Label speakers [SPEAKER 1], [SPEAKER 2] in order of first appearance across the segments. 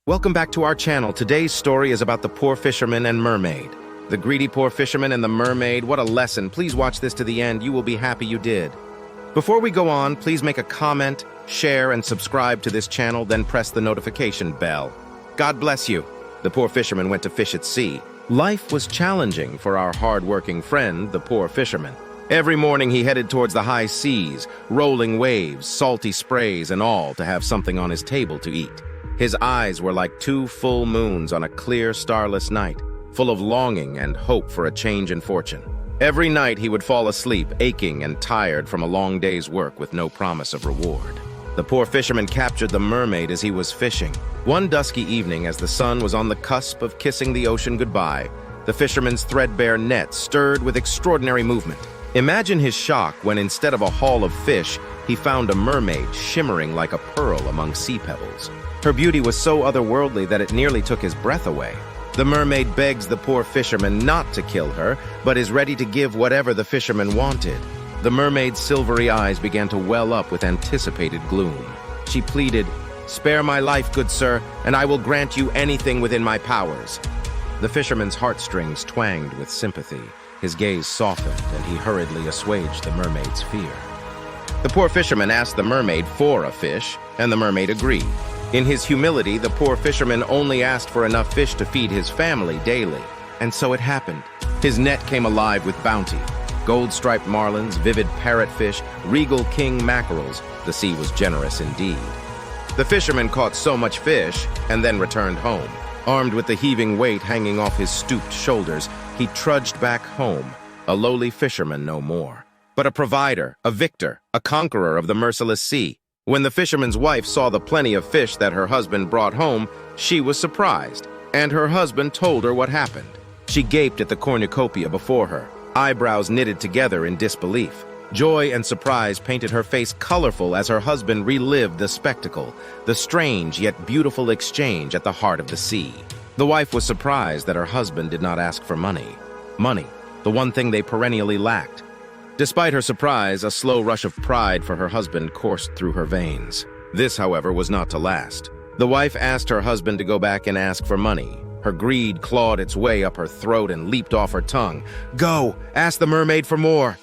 [SPEAKER 1] Welcome back to our channel. Today's story is about the poor fisherman and mermaid. The greedy poor fisherman and the mermaid. What a lesson. Please watch this to the end. You will be happy you did. Before we go on, please make a comment, share, and subscribe to this channel, then press the notification bell. God bless you. The poor fisherman went to fish at sea. Life was challenging for our hard-working friend, the poor fisherman. Every morning he headed towards the high seas, rolling waves, salty sprays, and all to have something on his table to eat. His eyes were like two full moons on a clear, starless night, full of longing and hope for a change in fortune. Every night he would fall asleep, aching and tired from a long day's work with no promise of reward. The poor fisherman captured the mermaid as he was fishing. One dusky evening, as the sun was on the cusp of kissing the ocean goodbye, the fisherman's threadbare net stirred with extraordinary movement. Imagine his shock when, instead of a haul of fish, he found a mermaid shimmering like a pearl among sea pebbles. Her beauty was so otherworldly that it nearly took his breath away. The mermaid begs the poor fisherman not to kill her, but is ready to give whatever the fisherman wanted. The mermaid's silvery eyes began to well up with anticipated gloom. She pleaded, "Spare my life, good sir, and I will grant you anything within my powers." The fisherman's heartstrings twanged with sympathy. His gaze softened, and he hurriedly assuaged the mermaid's fear. The poor fisherman asked the mermaid for a fish, and the mermaid agreed. In his humility, the poor fisherman only asked for enough fish to feed his family daily. And so it happened. His net came alive with bounty. Gold-striped marlins, vivid parrotfish, regal king mackerels. The sea was generous indeed. The fisherman caught so much fish and then returned home. Armed with the heaving weight hanging off his stooped shoulders, he trudged back home, a lowly fisherman no more, but a provider, a victor, a conqueror of the merciless sea. When the fisherman's wife saw the plenty of fish that her husband brought home, she was surprised, and her husband told her what happened. She gaped at the cornucopia before her, eyebrows knitted together in disbelief. Joy and surprise painted her face colorful as her husband relived the spectacle, the strange yet beautiful exchange at the heart of the sea. The wife was surprised that her husband did not ask for money. Money, the one thing they perennially lacked. Despite her surprise, a slow rush of pride for her husband coursed through her veins. This, however, was not to last. The wife asked her husband to go back and ask for money. Her greed clawed its way up her throat and leaped off her tongue. "Go! Ask the mermaid for more!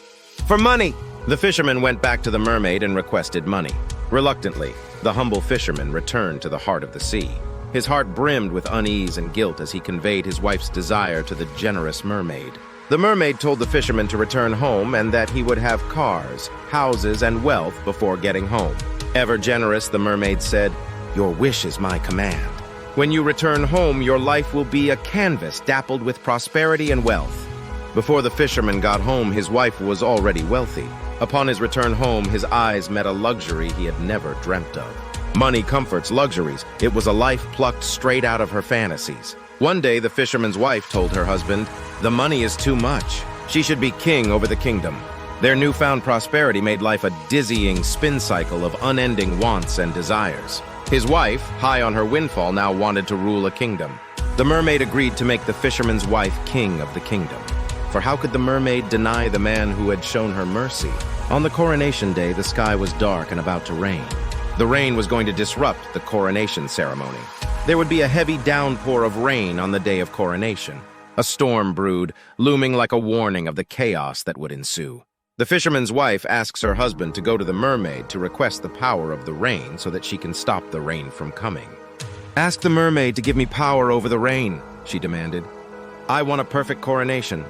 [SPEAKER 1] For money!" The fisherman went back to the mermaid and requested money. Reluctantly, the humble fisherman returned to the heart of the sea. His heart brimmed with unease and guilt as he conveyed his wife's desire to the generous mermaid. The mermaid told the fisherman to return home and that he would have cars, houses, and wealth before getting home. Ever generous, the mermaid said, "Your wish is my command. When you return home, your life will be a canvas dappled with prosperity and wealth." Before the fisherman got home, his wife was already wealthy. Upon his return home, his eyes met a luxury he had never dreamt of. Money, comforts, luxuries. It was a life plucked straight out of her fantasies. One day, the fisherman's wife told her husband, "The money is too much. She should be king over the kingdom." Their newfound prosperity made life a dizzying spin cycle of unending wants and desires. His wife, high on her windfall, now wanted to rule a kingdom. The mermaid agreed to make the fisherman's wife king of the kingdom. For how could the mermaid deny the man who had shown her mercy? On the coronation day, the sky was dark and about to rain. The rain was going to disrupt the coronation ceremony. There would be a heavy downpour of rain on the day of coronation. A storm brewed, looming like a warning of the chaos that would ensue. The fisherman's wife asks her husband to go to the mermaid to request the power of the rain so that she can stop the rain from coming. "Ask the mermaid to give me power over the rain," she demanded. "I want a perfect coronation."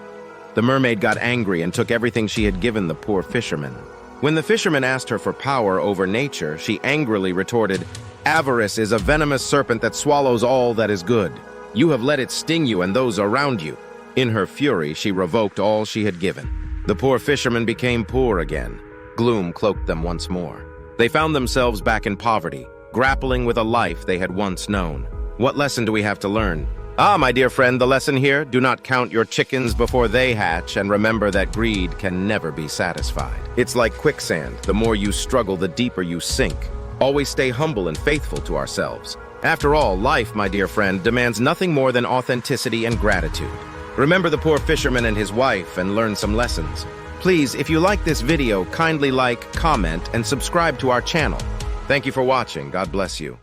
[SPEAKER 1] The mermaid got angry and took everything she had given the poor fisherman. When the fisherman asked her for power over nature, she angrily retorted, "Avarice is a venomous serpent that swallows all that is good. You have let it sting you and those around you." In her fury, she revoked all she had given. The poor fishermen became poor again. Gloom cloaked them once more. They found themselves back in poverty, grappling with a life they had once known. What lesson do we have to learn? My dear friend, the lesson here: do not count your chickens before they hatch, and remember that greed can never be satisfied. It's like quicksand. The more you struggle, the deeper you sink. Always stay humble and faithful to ourselves. After all, life, my dear friend, demands nothing more than authenticity and gratitude. Remember the poor fisherman and his wife and learn some lessons. Please, if you like this video, kindly like, comment, and subscribe to our channel. Thank you for watching. God bless you.